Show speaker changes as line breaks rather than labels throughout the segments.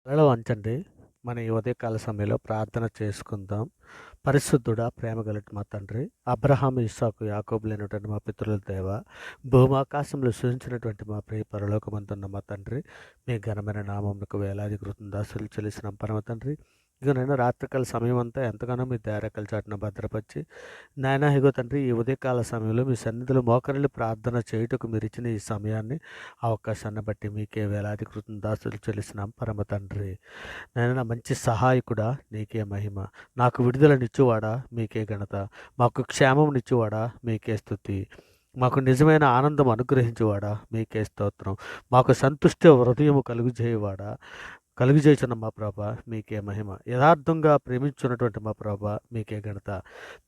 తలలో వంచండి. మన ఈ ఉదయకాల సమయంలో ప్రార్థన చేసుకుందాం. పరిశుద్ధుడా, ప్రేమ గలటి మా తండ్రి, అబ్రహాము, ఇస్సాకు, యాకోబులైనటువంటి మా పితరుల దేవ, భూమాకాశంలో సృజించినటువంటి మా ప్రియ పరలోకమందున్న మా తండ్రి, మీ ఘనమైన నామమునకు వేలాది కృతజ్ఞతాస్తుతులు చెల్లిస్తున్నాం పరమ తండ్రి. ఇగో నాయన రాత్రికాల సమయం అంతా ఎంతగానో మీ దయారెక్కల చాటున భద్రపరిచి, నాయన ఇగో తండ్రి ఈ ఉదయకాల సమయంలో మీ సన్నిధిలో మోకరిల్లి ప్రార్థన చేయుటకు మీరు ఇచ్చిన ఈ సమయాన్ని, అవకాశాన్ని బట్టి మీకే వేలాది కృతజ్ఞతాస్తుతులు చెల్లిస్తున్నాం పరమ తండ్రి. నాయన మంచి సహాయకుడా, నీకే మహిమ. నాకు విడుదలనిచ్చువాడా, మీకే ఘనత. మాకు క్షేమమునిచ్చువాడా, మీకే స్తుతి. మాకు నిజమైన ఆనందం అనుగ్రహించువాడా, మీకే స్తోత్రం. మాకు సంతుష్టి హృదయము కలుగజేయుచున్న మా ప్రభా, మీకే మహిమ. యథార్థంగా ప్రేమించున్నటువంటి మా ప్రభా, మీకే ఘనత.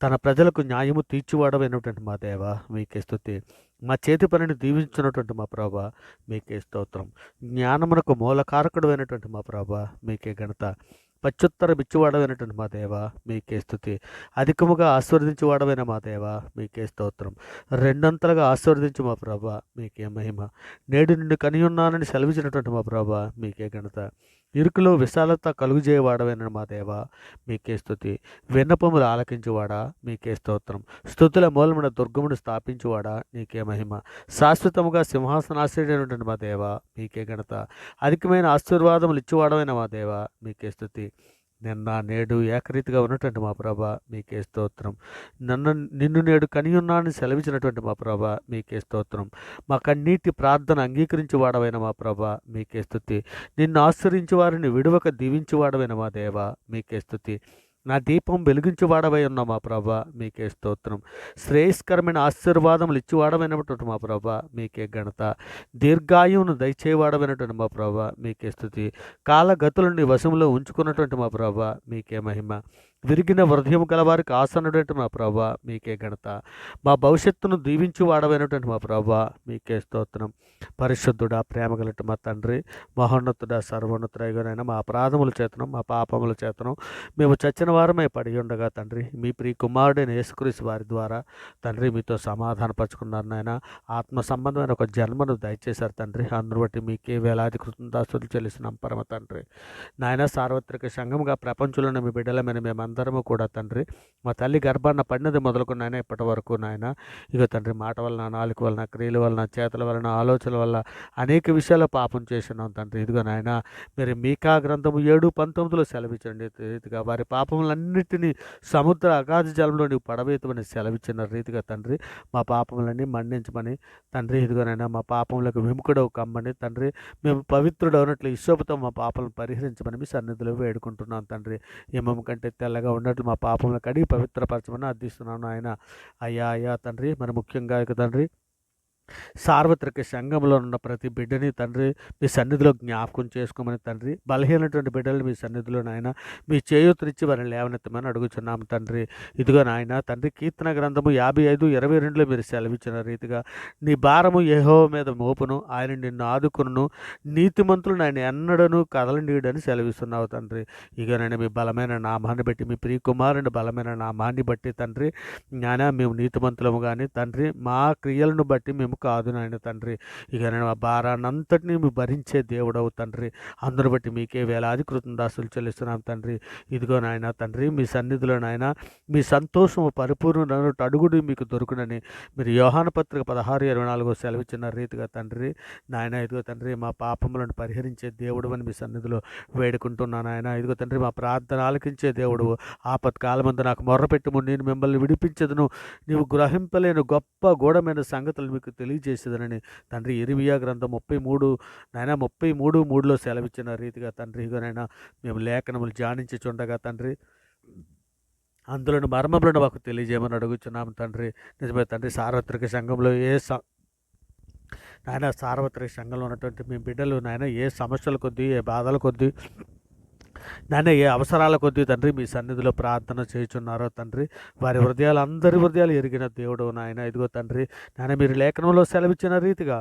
తన ప్రజలకు న్యాయము తీర్చువాడమైనటువంటి మా దేవ, మీకే స్తుతి. మా చేతి పనిని దీవించున్నటువంటి మా ప్రభా, మీకే స్తోత్రం. జ్ఞానమునకు మూలకారకుడు అయినటువంటి మా ప్రభా, మీకే ఘనత. పత్యుత్తరం ఇచ్చువాడమైనటువంటి మా దేవ, మీకే స్తుతి. అధికముగా ఆశీర్వదించువాడమైన మా దేవ, మీకే స్తోత్రం. రెండంతలుగా ఆశీర్వదించు మా ప్రభా, మీకే మహిమ. నేడు నిన్ను కనియున్నానని సెలవిచ్చినటువంటి మా ప్రభా, మీకే ఘనత. ఇరుకులో విశాలత కలుగుజేయవాడమైన మా దేవ, మీకే స్తుతి. విన్నపములు ఆలకించువాడా, మీకే స్తోత్రం. స్తుతుల మూలమైన దుర్గమును స్థాపించువాడా, నీకే మహిమ. శాశ్వతముగా సింహాసనాశ్రయుడైనటువంటి మా దేవ, మీకే ఘనత. అధికమైన ఆశీర్వాదములు ఇచ్చువాడమైన మా దేవ, మీకే స్తుతి. నిన్న నేడు ఏకరీతిగా ఉన్నటువంటి మా ప్రభా, మీకే స్తోత్రం. నిన్ను నేడు కనియున్నానని సెలవిచ్చినటువంటి మా ప్రభా, మీకే స్తోత్రం. మా కన్నీటి ప్రార్థన అంగీకరించి వాడవైన మా ప్రభా, మీకే స్తుతి. నిన్ను ఆశ్రయించి వారిని విడువక దీవించి వాడవైన మా దేవ, మీకే స్తుతి. నా దీపం వెలిగించువాడవై ఉన్న మా ప్రభా, మీకే స్తోత్రం. శ్రేయస్కరమైన ఆశీర్వాదములు ఇచ్చివాడమైనటువంటి మా ప్రభా, మీకే ఘనత. దీర్ఘాయువును దయచేవాడమైనటువంటి మా ప్రభా, మీకే స్తుతి. కాలగతులని వశంలో ఉంచుకున్నటువంటి మా ప్రభా, మీకే మహిమ. విరిగిన హృదయం గలవారికి ఆసనుడైన మా ప్రభా, మీకే ఘనత. మా భవిష్యత్తును దీవించి వాడవైనటువంటి మా ప్రభా, మీకే స్తోత్రం. పరిశుద్ధుడా, ప్రేమ గలటి మా తండ్రి, మహోన్నతుడా, సర్వోన్నతుడైన మా అపరాధముల చేతనం, మా పాపముల చేతనం మేము చచ్చిన వారమే పడి ఉండగా తండ్రి, మీ ప్రియ కుమారుడైన యేసుక్రీస్తు వారి ద్వారా తండ్రి మీతో సమాధానపరుచుకున్నారు నాయన. ఆత్మ సంబంధమైన ఒక జన్మను దయచేశారు తండ్రి. అందును బట్టి మీకే వేలాది కృతజ్ఞతాస్తుతులు చెల్లిస్తున్నాం పరమ తండ్రి. నాయన సార్వత్రిక సంఘముగా ప్రపంచంలోని మీ బిడ్డలమైన మేమందరము కూడా తండ్రి, మా తల్లి గర్భాన్న పడినది మొదలుకొని నాయన ఇప్పటి వరకు నాయన ఇక తండ్రి మాట వలన, నాలుక వలన, క్రియల వలన, చేతుల వలన, ఆలోచనల వల్ల అనేక విషయాల్లో పాపం చేస్తున్నాం తండ్రి. ఇదిగో నాయన మీరు మీకా గ్రంథము 7:19లో సెలవిచ్చండి రీతిగా వారి పాపములన్నిటినీ సముద్ర అగాధ జలంలో నీవు పడవేతమని సెలవిచ్చిన రీతిగా తండ్రి, మా పాపములన్నీ మన్నించమని తండ్రి. ఇదిగోనైనా మా పాపములకు విముఖుడవు కమ్మని తండ్రి, మేము పవిత్రుడు అన్నట్లు ఇశ్వపుతో మా పాపలను పరిహరించమని మీ సన్నిధిలో వేడుకుంటున్నాం తండ్రి. హిమము కంటే తెల్లగా ఉన్నట్లు మా పాపములను కడిగి పవిత్రపరచమని అర్థిస్తున్నాను ఆయన. అయ్యా తండ్రి, మరి ముఖ్యంగా ఇక తండ్రి సార్వత్రిక సంఘంలో ఉన్న ప్రతి బిడ్డని తండ్రి మీ సన్నిధిలో జ్ఞాపకం చేసుకోమని తండ్రి, బలహీనటువంటి బిడ్డలు మీ సన్నిధిలో నాయన మీ చేయూతనిచ్చి వారిని లేవనెత్తమని అడుగుచున్నాము తండ్రి. ఇదిగో నాయన తండ్రి, కీర్తన గ్రంథము 55:22లో మీరు సెలవిచ్చిన రీతిగా నీ భారము యెహోవా మీద మోపును, ఆయన నిన్ను ఆదుకును, నీతిమంతులు ఆయన ఎన్నడను కదలనీయుడని సెలవిస్తున్నావు తండ్రి. ఇక నేను మీ బలమైన నామాన్ని బట్టి, మీ ప్రియ కుమారుని బలమైన నామాన్ని బట్టి తండ్రి నాయన మేము నీతిమంతులము కానీ తండ్రి మా క్రియలను బట్టి మేము కాదు నాయన తండ్రి. ఇక నేను ఆ భారాన్నంతటినీ మేము భరించే దేవుడవు తండ్రి. అందరు బట్టి మీకే వేలాది కృతజ్ఞతాస్తుతులు చెల్లిస్తున్నాం తండ్రి. ఇదిగో నాయన తండ్రి, మీ సన్నిధిలో నాయన మీ సంతోషము పరిపూర్ణ అడుగుడు మీకు దొరుకునని మీరు యోహాను పత్రిక 16:24 సెలవిచ్చిన రీతిగా తండ్రి నాయన. ఇదిగో తండ్రి, మా పాపములను పరిహరించే దేవుడు అని మీ సన్నిధిలో వేడుకుంటున్నాను ఆయన. ఇదిగో తండ్రి, మా ప్రార్థన ఆలకించే దేవుడు. ఆపత్కాలమందు నాకు మొర్రపెట్టుము, నేను మిమ్మల్ని విడిపించదును, నీవు గ్రహింపలేని గొప్ప గూఢమైన సంగతులు మీకు తెలియజేసేదనని తండ్రి ఇర్మియా గ్రంథం 33:3లో సెలవిచ్చిన రీతిగా తండ్రి. ఇదిగోనైనా మేము లేఖనములు ధ్యానించి చుండగా తండ్రి అందులోని మర్మములను మాకు తెలియజేయమని అడుగుచున్నాము తండ్రి. నిజమే తండ్రి, సార్వత్రిక సంఘంలో నాయన సార్వత్రిక సంఘంలో ఉన్నటువంటి మీ బిడ్డలు నాయన ఏ సమస్యల కొద్దీ, ఏ బాధల కొద్దీ నాయన, ఏ అవసరాల కొద్దీ తండ్రి మీ సన్నిధిలో ప్రార్థన చేయుచున్నారో తండ్రి, వారి హృదయాలు అందరి హృదయాలు ఎరిగిన దేవుడు నాయన. ఇదిగో తండ్రి నాయన, మీరు లేఖనంలో సెలవిచ్చిన రీతిగా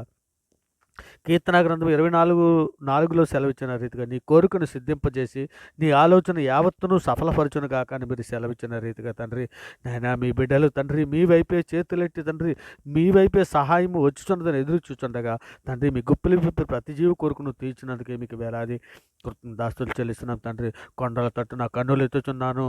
కీర్తన గ్రంథం 24:4లో సెలవిచ్చిన రీతిగా నీ కోరికను సిద్ధింపజేసి నీ ఆలోచన యావత్తును సఫలపరచును గాక అని మీరు సెలవిచ్చిన రీతిగా తండ్రి నాయన, మీ బిడ్డలు తండ్రి మీ వైపే చేతులెట్టి తండ్రి మీ వైపే సహాయము వచ్చుచున్నదని ఎదురు చూచుండగా తండ్రి మీ గుప్పిలి విప్పి ప్రతి జీవి కోరికను తీర్చినందుకే మీకు వేలాది దాస్తులు చెల్లిస్తున్నాం తండ్రి. కొండల తట్టు నా కన్నులెత్తుచున్నాను.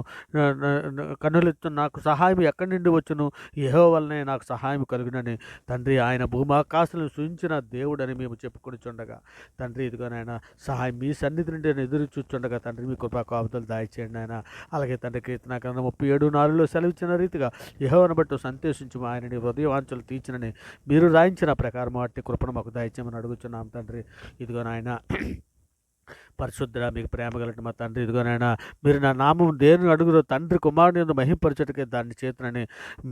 కన్నులెత్తు నాకు సహాయం ఎక్కడి నుండి వచ్చును? యెహోవా వలనే నాకు సహాయం కలుగునని తండ్రి ఆయన భూమాకాశాలను సృజించిన దేవుడని మేము చెప్పుకొనిచుండగా తండ్రి ఇదిగో నాయన సహాయం మీ సన్నిధి నుండి నేను ఎదురు చూస్తుండగా తండ్రి మీ కృపా కాపుదలు దయచేయండి నాయన. అలాగే తండ్రి కీర్తన గ్రంథం 37:4 సెలవిచ్చిన రీతిగా యెహోవాను బట్టి సంతోషించు ఆయనని హృదయవాంఛలు తీర్చినని మీరు రాయించిన ప్రకారం అట్టి కృపను మాకు దయచేయమని అడుగుచున్నాం తండ్రి. ఇదిగో నాయన పరిశుద్ధుడా మీకు ప్రేమ కలిగిన మా తండ్రి ఇదిగోనైనా మీరు నా నామం దేని అడుగురో తండ్రి కుమారుని యందు మహింపరచుటకే దాన్ని చేతునని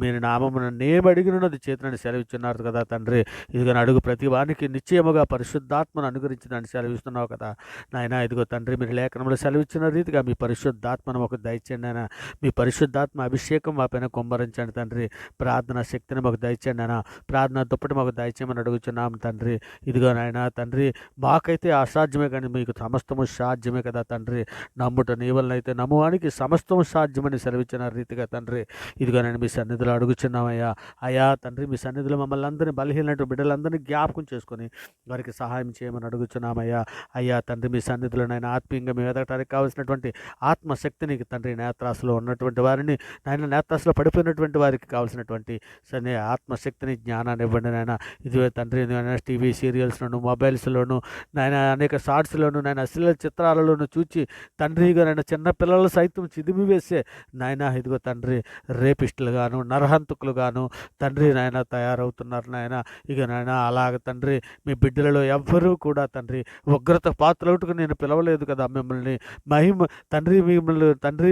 మీరు నామమును నేను అడిగినది చేతునని సెలవిస్తున్నారు కదా తండ్రి. ఇదిగో అడుగు ప్రతి వానికి నిశ్చయముగా పరిశుద్ధాత్మను అనుగ్రహించి దాన్ని సెలవిస్తున్నావు కదా నాయన. ఇదిగో తండ్రి మీరు లేఖనంలో సెలవిచ్చిన రీతిగా మీ పరిశుద్ధాత్మను మాకు దయచేయండి నాయన. మీ పరిశుద్ధాత్మ అభిషేకం మా పైన కుమ్మరించండి తండ్రి. ప్రార్థన శక్తిని మాకు దయచేయండి నాయన. ప్రార్థన దుప్పటి మాకు దయచేయమని అడుగుచున్నాం తండ్రి. ఇదిగో నాయన తండ్రి మాకైతే అసాధ్యమే కానీ మీకు సమస్తము సాధ్యమే కదా తండ్రి. నమ్ముట నీ వలన అయితే నమ్మువానికి సమస్తము సాధ్యమని సెలవిచ్చిన రీతిగా తండ్రి ఇదిగో నేను మీ సన్నిధిలో అడుగుచున్నామయ్యా. అయ్యా తండ్రి మీ సన్నిధిలో మమ్మల్ని అందరినీ బలహీనటువంటి బిడ్డలందరినీ జ్ఞాపకం చేసుకొని వారికి సహాయం చేయమని అడుగుచున్నామయ్యా. అయ్యా తండ్రి మీ సన్నిధిలో నేను ఆత్మీయంగా మేము ఎదగటానికి కావాల్సినటువంటి ఆత్మశక్తిని తండ్రి నేత్రాసులో ఉన్నటువంటి వారిని నాయన నేత్రాసులో పడిపోయినటువంటి వారికి కావాల్సినటువంటి సరే ఆత్మశక్తిని జ్ఞానాన్ని ఇవ్వండి నాయన. ఇదిగో తండ్రి టీవీ సీరియల్స్లోను మొబైల్స్లోను నాయన అనేక షార్ట్స్లోను నాయన అశ్లీల చిత్రాలలోను చూచి తండ్రిగా నాయన చిన్న పిల్లలు సైతం చిదిమి వేసే నాయన ఇదిగో తండ్రి రేపిస్టులుగాను నరహంతకులుగాను తండ్రి నాయన తయారవుతున్నారు నాయన. ఇక నాయన అలాగ తండ్రి మీ బిడ్డలలో ఎవ్వరూ కూడా తండ్రి ఉగ్రత పాత్రలవుటకు నేను పిలవలేదు కదా మిమ్మల్ని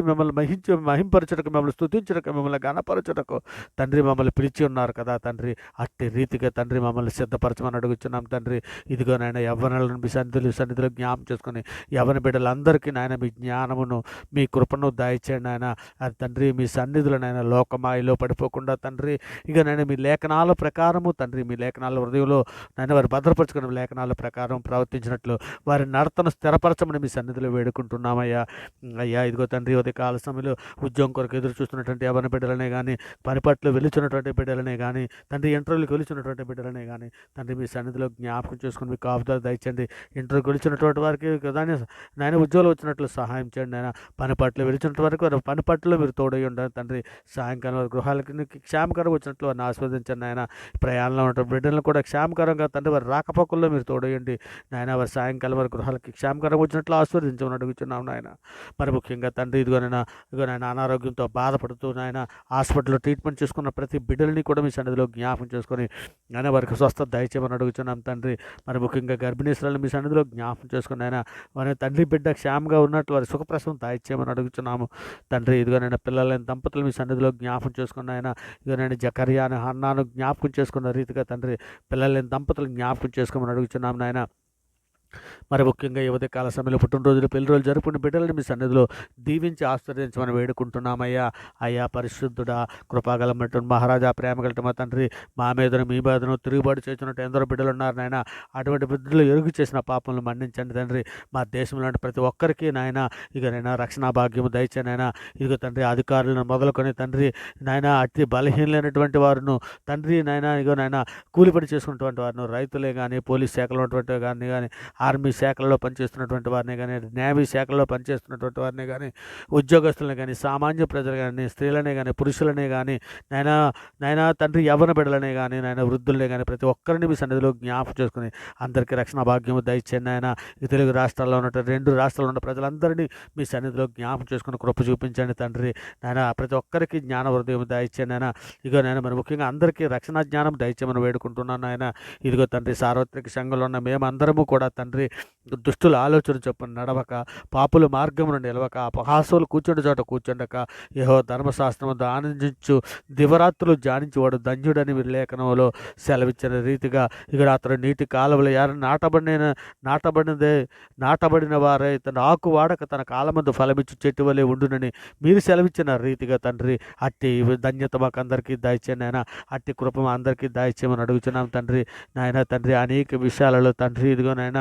మిమ్మల్ని మహింపరచుటకు మిమ్మల్ని స్తుతించుటకు మిమ్మల్ని గణపరచుటకు తండ్రి మమ్మల్ని పిలిచి ఉన్నారు కదా తండ్రి. అట్టి రీతిగా తండ్రి మమ్మల్ని సిద్ధపరచమని అడుగుచున్నాం తండ్రి. ఇదిగో నాయన యవ్వనులను మీ సన్నిధిలో జ్ఞాపం చేసుకొని యవ్వన బిడ్డలందరికీ నాయన మీ జ్ఞానమును మీ కృపను దయచేయండి నాయన. అది తండ్రి మీ సన్నిధిలో నాయన లోకమాయలో పడిపోకుండా తండ్రి ఇక నేను మీ లేఖనాల ప్రకారము తండ్రి మీ లేఖనాల హృదయంలో నాయన వారు భద్రపరచుకున్న లేఖనాల ప్రకారం ప్రవర్తించినట్లు వారి నడతను స్థిరపరచమని మీ సన్నిధిలో వేడుకుంటున్నామయ్యా. అయ్యా ఇదిగో తండ్రి ఉదయకాల సమయంలో ఉద్యోగం కొరకు ఎదురు చూస్తున్నటువంటి యవ్వన బిడ్డలనే కానీ పని పట్ల వెలుచున్నటువంటి బిడ్డలనే కానీ తండ్రి ఇంటర్వ్యూకి వెలుచున్నటువంటి బిడ్డలనే కానీ తండ్రి మీ సన్నిధిలో జ్ఞాపకం చేసుకుని మీ కాపుదల దయచండి. ఇంటర్వ్యూకి వెలుచున్నటువంటి వారికి నాయన ఉద్యోగాలు వచ్చినట్లు సహాయం చేయండి నాయన. పని పట్ల వెలుచున్నటువంటి వరకు వారి పని పట్ల మీరు తోడై ఉండాలి తండ్రి. సాయంకాలం వారి గృహాలకి క్షేమకరంగా వచ్చినట్లు వారిని ఆస్వాదించండి నాయన. ప్రయాణంలో ఉన్న బిడ్డలను కూడా క్షేమకరంగా తండ్రి వారి రాకపోకల్లో మీరు తోడయండి నాయన. వారి సాయంకాలం వారి గృహాలకి క్షేమకరంగా వచ్చినట్లు ఆస్వాదించమని అడుగుతున్నాం నాయన. మరి ముఖ్యంగా తండ్రి ఇదిగో నాయన అనారోగ్యంతో బాధపడుతూ నాయన హాస్పిటల్లో ట్రీట్మెంట్ చేసుకున్న ప్రతి బిడ్డలని కూడా మీ సన్నిధిలో జ్ఞాపకం చేసుకొని నాయన వారికి స్వస్థత దయచేయమని అడుగుతున్నాం తండ్రి. మరి ముఖ్యంగా గర్భిణీశ్వరులను మీ సన్నిధిలో జ్ఞాపకం చేసుకుని ఆయన వారి తండ్రి బిడ్డ క్షేమంగా ఉన్నట్లు వారి సుఖప్రసవం దయచేయమని అడుగుతున్నాము తండ్రి. ఇదిగో నేను పిల్లలైన దంపతులు మీ సన్నిధిలో జ్ఞాపకం చేసుకున్న ఆయన ఇదిగో నేను జకర్యాను హన్నాను జ్ఞాపకం చేసుకున్న రీతిగా తండ్రి పిల్లలైన దంపతులు జ్ఞాపకం చేసుకోమని అడుగుతున్నాము నాయన. మరి ముఖ్యంగా యువత కాల సమయంలో పుట్టినరోజులు పెళ్లి రోజులు జరుపుకున్న బిడ్డలను మీ సన్నిధిలో దీవించి ఆశీర్వదించమని వేడుకుంటున్నామయ్యా. అయ్యా పరిశుద్ధుడా కృపాగలమైనటువంటి మహారాజా ప్రేమ కలిగిన మా తండ్రి మా మీదను మీ మీదను తిరుగుబాటు చేసినట్టు ఎందరో బిడ్డలు ఉన్నారు నాయన. అటువంటి బిడ్డలు ఎరుగు చేసిన పాపలను మన్నించండి తండ్రి. మా దేశంలో ప్రతి ఒక్కరికి నాయన ఇక నైనా రక్షణ భాగ్యము దయచేనైనా. ఇదిగో తండ్రి అధికారులను మొదలుకొని తండ్రి నాయన అతి బలహీనమైనటువంటి వారును తండ్రి నాయన ఇగో నాయన కూలిపని చేసుకున్నటువంటి వారిను రైతులే కానీ పోలీస్ శాఖలో ఉన్నటువంటి కానీ ఆర్మీ శాఖలలో పనిచేస్తున్నటువంటి వారిని కానీ నేవీ శాఖలో పనిచేస్తున్నటువంటి వారిని కానీ ఉద్యోగస్తులని కానీ సామాన్య ప్రజలు కానీ స్త్రీలనే కానీ పురుషులనే కానీ నాయన తండ్రి యవ్వన బిడ్డలనే కానీ నాయన వృద్ధులనే కానీ ప్రతి ఒక్కరిని మీ సన్నిధిలో జ్ఞాపకం చేసుకుని అందరికీ రక్షణ భాగ్యము దయచేయండి ఆయన. ఈ తెలుగు రాష్ట్రాల్లో ఉన్నటువంటి 2 రాష్ట్రాల్లో ఉన్న ప్రజలందరినీ మీ సన్నిధిలో జ్ఞాపకం చేసుకుని కృప చూపించండి తండ్రి నాయన. ప్రతి ఒక్కరికి జ్ఞాన హృదయం దయచేయండి ఆయన. ఇదిగో నాయన మరి ముఖ్యంగా అందరికీ రక్షణ జ్ఞానం దయచేయమని వేడుకుంటున్నాను ఆయన. ఇదిగో తండ్రి సార్వత్రిక సంఘంలో ఉన్న మేమందరము కూడా తండ్రి దుష్టుల ఆలోచన చొప్పున నడవక పాపుల మార్గమును నిలవక అపహాసులు కూర్చుండే చోట కూర్చుండక యెహోవా ధర్మశాస్త్రము ఆనందించు దివరాత్రులు ధ్యానించేవాడు ధన్యుడని మీరు లేఖనంలో సెలవిచ్చిన రీతిగా ఇక్కడ అతను నీటి కాలువలు నాటబడిన వారై తన ఆకు వాడక తన కాలమందు ఫలమిచ్చు చెట్టు వలె ఉండునని మీరు సెలవిచ్చిన రీతిగా తండ్రి అట్టి ధన్యత మాకు అందరికీ దయచేయండి ఆయన. అట్టి కృప అందరికీ దయచేయమని అడుగుతున్నాం తండ్రి నాయన. తండ్రి అనేక విషయాలలో తండ్రి ఇదిగో నాయన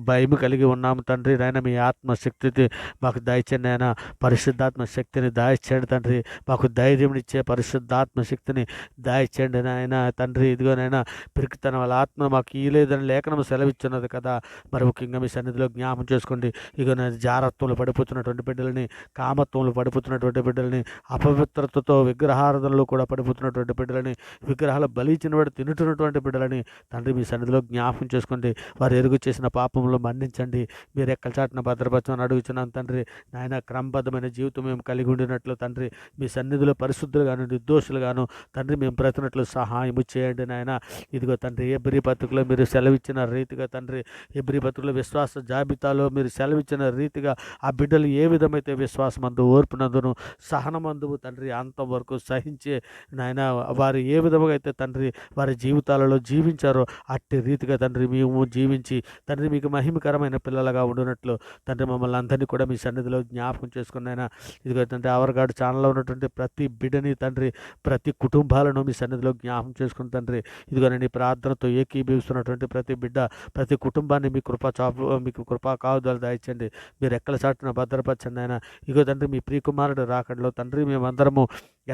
భయం కలిగి ఉన్నాము తండ్రి. నాయన మీ ఆత్మశక్తిని మాకు దయచేయండి నాయన. పరిశుద్ధాత్మ శక్తిని దయచేయండి తండ్రి. మాకు ధైర్యంనిచ్చే పరిశుద్ధాత్మ శక్తిని దయచేయండి నాయన తండ్రి. ఇదిగోనైనా పిరికితనం వాళ్ళ ఆత్మ మాకు ఇయ్యలేదని లేఖనం సెలవిచ్చున్నది కదా. మరి ముఖ్యంగా మీ సన్నిధిలో జ్ఞాపం చేసుకోండి. ఇక జారత్వంలో పడిపోతున్నటువంటి బిడ్డలని, కామత్వంలో పడిపోతున్నటువంటి బిడ్డలని, అపవిత్రతతో విగ్రహారాధనలో కూడా పడిపోతున్నటువంటి బిడ్డలని, విగ్రహాలు బలిచిన వాడు తింటున్నటువంటి బిడ్డలని తండ్రి మీ సన్నిధిలో జ్ఞాపం చేసుకోండి. వారు ఎరుగు చేసిన పాపంలో మన్నించండి. మీరు ఎక్కల చాటున భద్రపరచమని అడుగుతున్నాను తండ్రి. నాయన క్రమబద్ధమైన జీవితం మేము కలిగి ఉండినట్లు తండ్రి మీ సన్నిధిలో పరిశుద్ధులుగాను నిర్దోషులుగాను తండ్రి మేము బ్రతినట్లు సహాయము చేయండి నాయన. ఇదిగో తండ్రి హెబ్రీ పత్రికలో మీరు సెలవిచ్చిన రీతిగా తండ్రి, హెబ్రీ పత్రికలో విశ్వాస జాబితాలో మీరు సెలవిచ్చిన రీతిగా ఆ బిడ్డలు ఏ విధమైతే విశ్వాసమందు, ఓర్పునందును, సహనమందువు తండ్రి అంతవరకు సహించే నాయన వారు ఏ విధముగా అయితే తండ్రి వారి జీవితాలలో జీవించారో అట్టి రీతిగా తండ్రి మేము జీవించి తండ్రి మీకు మహిమకరమైన పిల్లలుగా ఉండునట్లు తండ్రి మమ్మల్ని అందరినీ కూడా మీ సన్నిధిలో జ్ఞాపకం చేసుకున్నాయినా. ఇదిగో తండ్రి ఆవర్గాడు ఛానల్లో ఉన్నటువంటి ప్రతి బిడ్డని తండ్రి, ప్రతి కుటుంబాలను మీ సన్నిధిలో జ్ఞాపకం చేసుకుని తండ్రి ఇదిగోనండి ప్రార్థనతో ఏకీభవిస్తున్నటువంటి ప్రతి బిడ్డ, ప్రతి కుటుంబాన్ని మీకు కృపా కావుదలు దయచండి. మీరు ఎక్కల చాటున భద్రపరచండి ఆయన. ఇదిగో తండ్రి మీ ప్రియకుమారుడు రాకడలో తండ్రి మేమందరము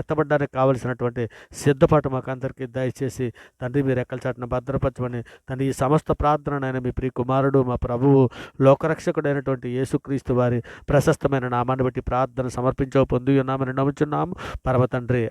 ఎత్తబడ్డానికి కావలసినటువంటి సిద్ధపాటు మాకు అందరికీ దయచేసి తండ్రి మీరు ఎక్కల చాటున భద్రపరచమని తండ్రి ఈ సమస్త ప్రార్థననైనా మీ ప్రియ కుమారుడు మా ప్రభువు లోకరక్షకుడైనటువంటి యేసుక్రీస్తు వారి ప్రశస్తమైన నామాన్ని బట్టి ప్రార్థన సమర్పించవు పొంది ఉన్నామని నమ్ముచున్నాము పరమ తండ్రి.